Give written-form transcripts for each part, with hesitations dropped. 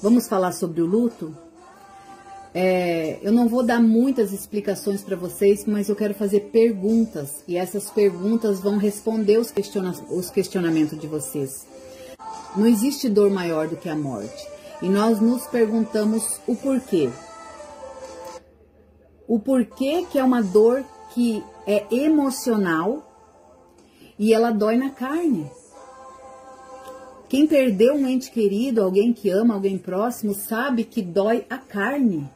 Vamos falar sobre o luto? Eu não vou dar muitas explicações para vocês, mas eu quero fazer perguntas. E essas perguntas vão responder os questionamentos de vocês. Não existe dor maior do que a morte. E nós nos perguntamos o porquê. O porquê que é uma dor que é emocional e ela dói na carne. Quem perdeu um ente querido, alguém que ama, alguém próximo, sabe que dói a carne.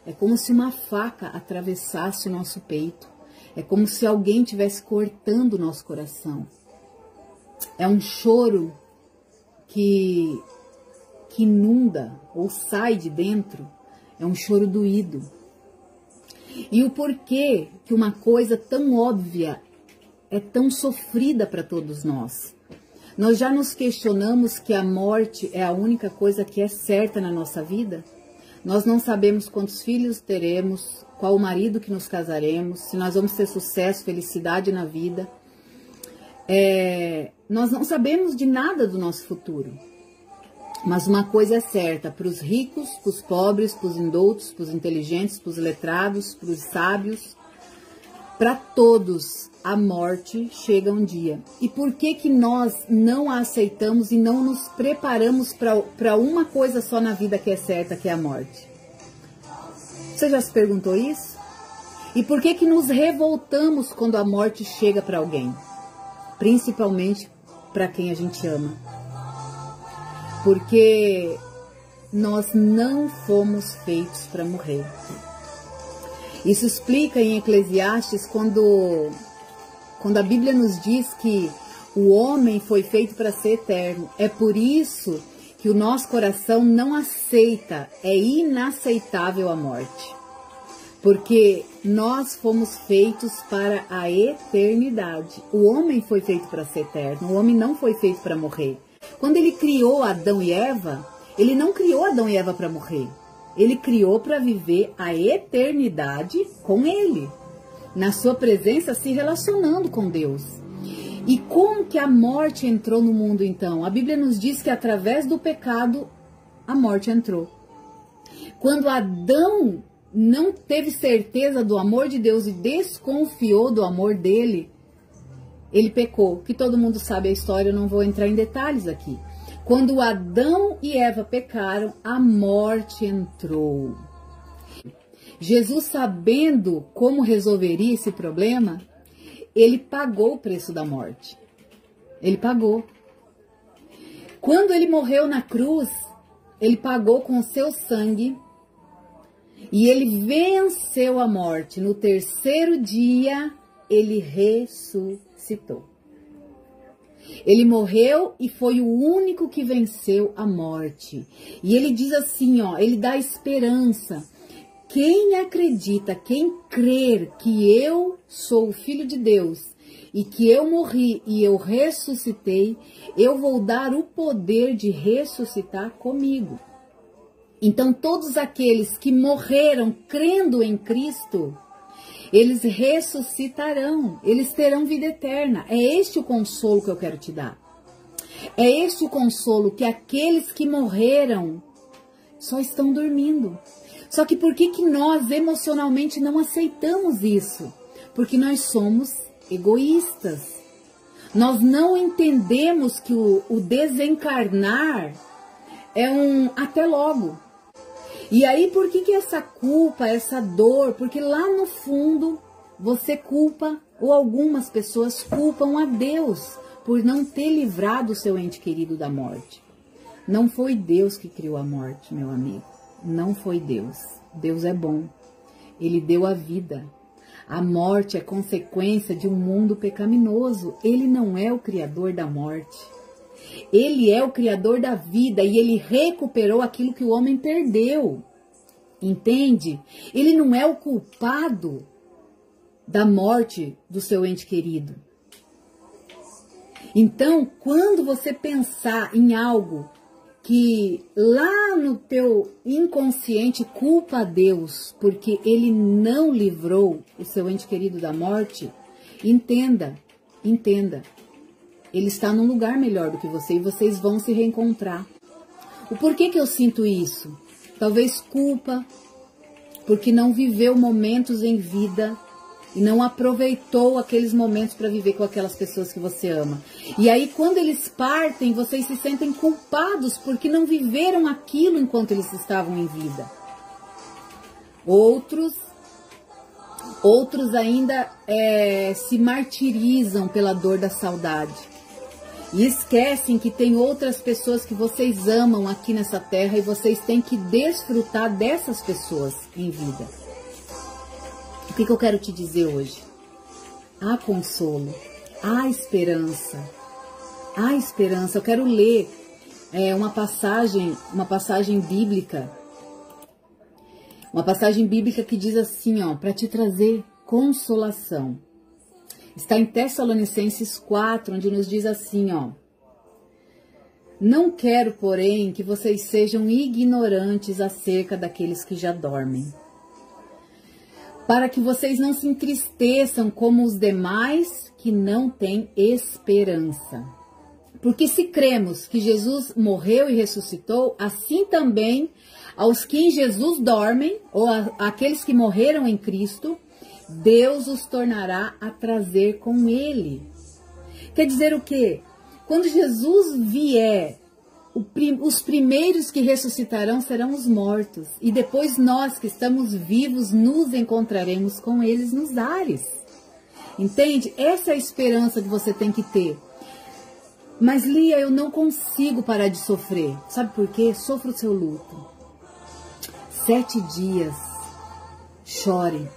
É como se uma faca atravessasse o nosso peito. É como se alguém estivesse cortando o nosso coração. É um choro que inunda ou sai de dentro. É um choro doído. E o porquê que uma coisa tão óbvia é tão sofrida para todos nós? Nós já nos questionamos que a morte é a única coisa que é certa na nossa vida? Nós não sabemos quantos filhos teremos, qual o marido que nos casaremos, se nós vamos ter sucesso, felicidade na vida. Nós não sabemos de nada do nosso futuro. Mas uma coisa é certa, para os ricos, para os pobres, para os indoutos, para os inteligentes, para os letrados, para os sábios, para todos a morte chega um dia. E por que nós não a aceitamos e não nos preparamos para uma coisa só na vida que é certa, que é a morte? Você já se perguntou isso? E por que nos revoltamos quando a morte chega para alguém? Principalmente para quem a gente ama. Porque nós não fomos feitos para morrer. Isso explica em Eclesiastes quando a Bíblia nos diz que o homem foi feito para ser eterno. É por isso que o nosso coração não aceita, é inaceitável a morte. Porque nós fomos feitos para a eternidade. O homem foi feito para ser eterno, o homem não foi feito para morrer. Quando ele criou Adão e Eva, ele não criou Adão e Eva para morrer. Ele criou para viver a eternidade com ele. Na sua presença, se relacionando com Deus. E como que a morte entrou no mundo então? A Bíblia nos diz que através do pecado, a morte entrou. Quando Adão não teve certeza do amor de Deus e desconfiou do amor dele, ele pecou. Que todo mundo sabe a história, eu não vou entrar em detalhes aqui. Quando Adão e Eva pecaram, a morte entrou. Jesus, sabendo como resolveria esse problema, ele pagou o preço da morte. Ele pagou. Quando ele morreu na cruz, ele pagou com o seu sangue e ele venceu a morte. No terceiro dia, ele ressuscitou. Ele morreu e foi o único que venceu a morte. E ele diz assim, ele dá esperança. Quem acredita, quem crer que eu sou o Filho de Deus e que eu morri e eu ressuscitei, eu vou dar o poder de ressuscitar comigo. Então todos aqueles que morreram crendo em Cristo, eles ressuscitarão, eles terão vida eterna. É este o consolo que eu quero te dar. É este o consolo que aqueles que morreram só estão dormindo. Só que por que nós emocionalmente não aceitamos isso? Porque nós somos egoístas. Nós não entendemos que o desencarnar é um até logo. E aí por que essa culpa, essa dor? Porque lá no fundo você culpa, ou algumas pessoas culpam a Deus por não ter livrado o seu ente querido da morte. Não foi Deus que criou a morte, meu amigo. Não foi Deus. Deus é bom. Ele deu a vida. A morte é consequência de um mundo pecaminoso. Ele não é o criador da morte. Ele é o criador da vida e ele recuperou aquilo que o homem perdeu. Entende? Ele não é o culpado da morte do seu ente querido. Então, quando você pensar em algo que lá no teu inconsciente culpa a Deus porque ele não livrou o seu ente querido da morte, entenda, ele está num lugar melhor do que você e vocês vão se reencontrar. O porquê que eu sinto isso? Talvez culpa, porque não viveu momentos em vida e não aproveitou aqueles momentos para viver com aquelas pessoas que você ama. E aí, quando eles partem, vocês se sentem culpados porque não viveram aquilo enquanto eles estavam em vida. Outros ainda se martirizam pela dor da saudade. E esquecem que tem outras pessoas que vocês amam aqui nessa terra e vocês têm que desfrutar dessas pessoas em vida. O que eu quero te dizer hoje? Há consolo, há esperança, há esperança. Eu quero ler uma passagem bíblica. Uma passagem bíblica que diz assim, ó, para te trazer consolação. Está em Tessalonicenses 4, onde nos diz assim, ó. Não quero, porém, que vocês sejam ignorantes acerca daqueles que já dormem, para que vocês não se entristeçam como os demais que não têm esperança. Porque se cremos que Jesus morreu e ressuscitou, assim também aos que em Jesus dormem, ou aqueles que morreram em Cristo, Deus os tornará a trazer com Ele. Quer dizer o quê? Quando Jesus vier, os primeiros que ressuscitarão serão os mortos. E depois nós que estamos vivos nos encontraremos com eles nos ares. Entende? Essa é a esperança que você tem que ter. Mas Lia, eu não consigo parar de sofrer. Sabe por quê? Sofra o seu luto. 7 dias. Chore.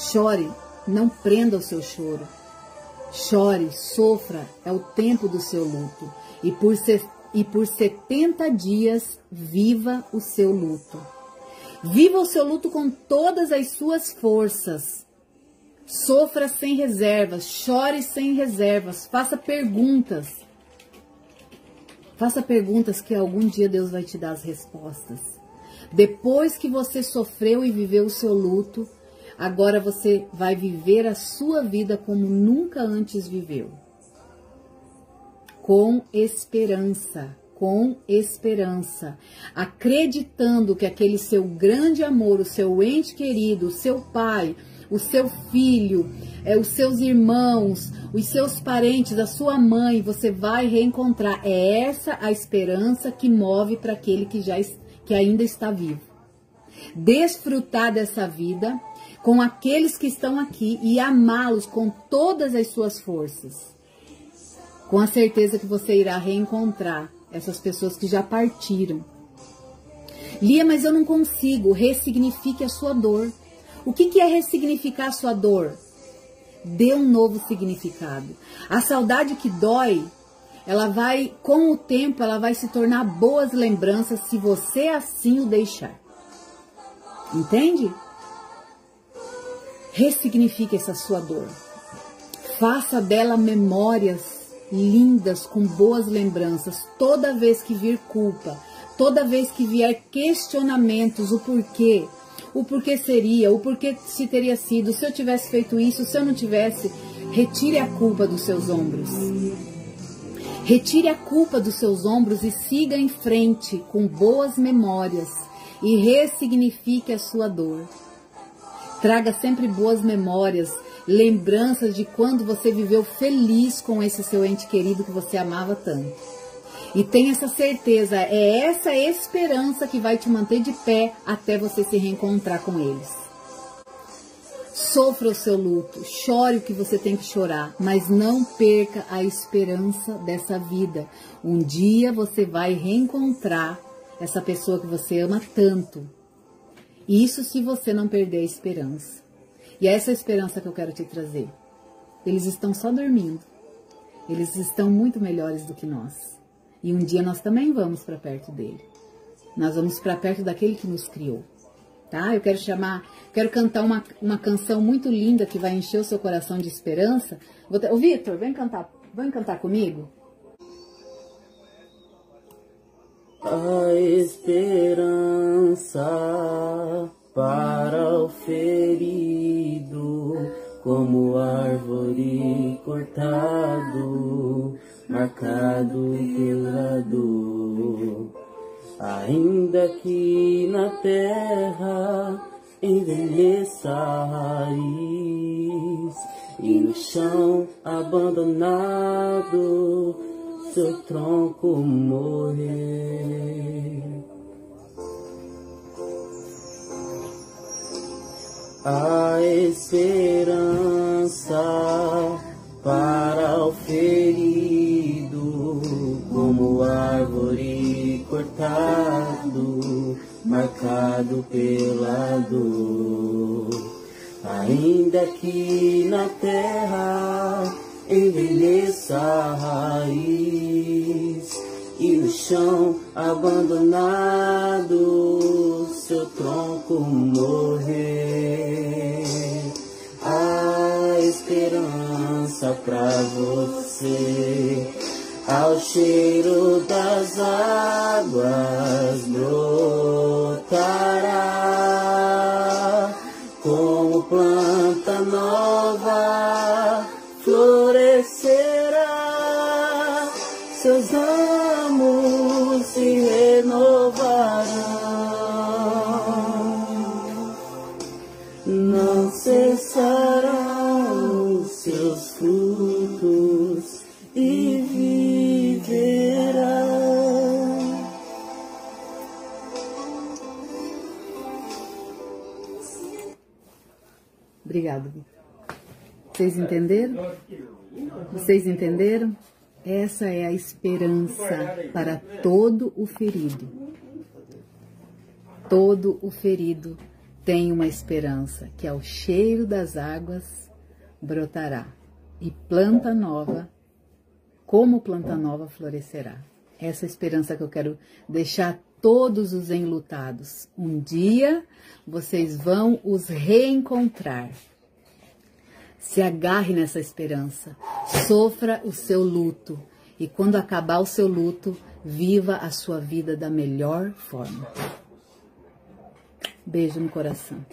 Chore, não prenda o seu choro. Chore, sofra, é o tempo do seu luto. E por 70 dias, viva o seu luto. Viva o seu luto com todas as suas forças. Sofra sem reservas, chore sem reservas, faça perguntas. Faça perguntas que algum dia Deus vai te dar as respostas. Depois que você sofreu e viveu o seu luto, agora você vai viver a sua vida como nunca antes viveu. Com esperança, acreditando que aquele seu grande amor, o seu ente querido, o seu pai, o seu filho, os seus irmãos, os seus parentes, a sua mãe, você vai reencontrar. É essa a esperança que move para aquele que ainda está vivo. Desfrutar dessa vida com aqueles que estão aqui e amá-los com todas as suas forças. Com a certeza que você irá reencontrar essas pessoas que já partiram. Lia, mas eu não consigo. Ressignifique a sua dor. O que é ressignificar a sua dor? Dê um novo significado. A saudade que dói, ela vai, com o tempo, ela vai se tornar boas lembranças se você assim o deixar. Entende? Ressignifique essa sua dor. Faça dela memórias lindas, com boas lembranças. Toda vez que vir culpa, toda vez que vier questionamentos, o porquê seria, o porquê se teria sido, se eu tivesse feito isso, se eu não tivesse, retire a culpa dos seus ombros. Retire a culpa dos seus ombros e siga em frente com boas memórias e ressignifique a sua dor. Traga sempre boas memórias, lembranças de quando você viveu feliz com esse seu ente querido que você amava tanto. E tenha essa certeza, é essa esperança que vai te manter de pé até você se reencontrar com eles. Sofra o seu luto, chore o que você tem que chorar, mas não perca a esperança dessa vida. Um dia você vai reencontrar essa pessoa que você ama tanto. Isso se você não perder a esperança. E é essa esperança que eu quero te trazer. Eles estão só dormindo. Eles estão muito melhores do que nós. E um dia nós também vamos para perto dele. Nós vamos para perto daquele que nos criou. Tá? Eu quero cantar uma canção muito linda que vai encher o seu coração de esperança. Ô Vitor, vem cantar comigo? A esperança para o ferido, como árvore cortado, marcado pela dor. ainda que na terra envelheça a raiz e no chão abandonado seu tronco morrer. A esperança para o ferido, como árvore cortado, marcado pela dor. Ainda que na terra envelheça a raiz e no chão abandonado seu tronco morrer. A esperança pra você, ao cheiro das águas brotará, como planta nova florescerá, seus ramos se renovarão, não cessarão os seus frutos e viverá. Obrigada. Vocês entenderam? Vocês entenderam? Essa é a esperança para todo o ferido. Todo o ferido tem uma esperança, que ao cheiro das águas brotará, e planta nova, como planta nova florescerá. Essa esperança que eu quero deixar todos os enlutados. Um dia vocês vão os reencontrar. Se agarre nessa esperança, sofra o seu luto e quando acabar o seu luto, viva a sua vida da melhor forma. Beijo no coração.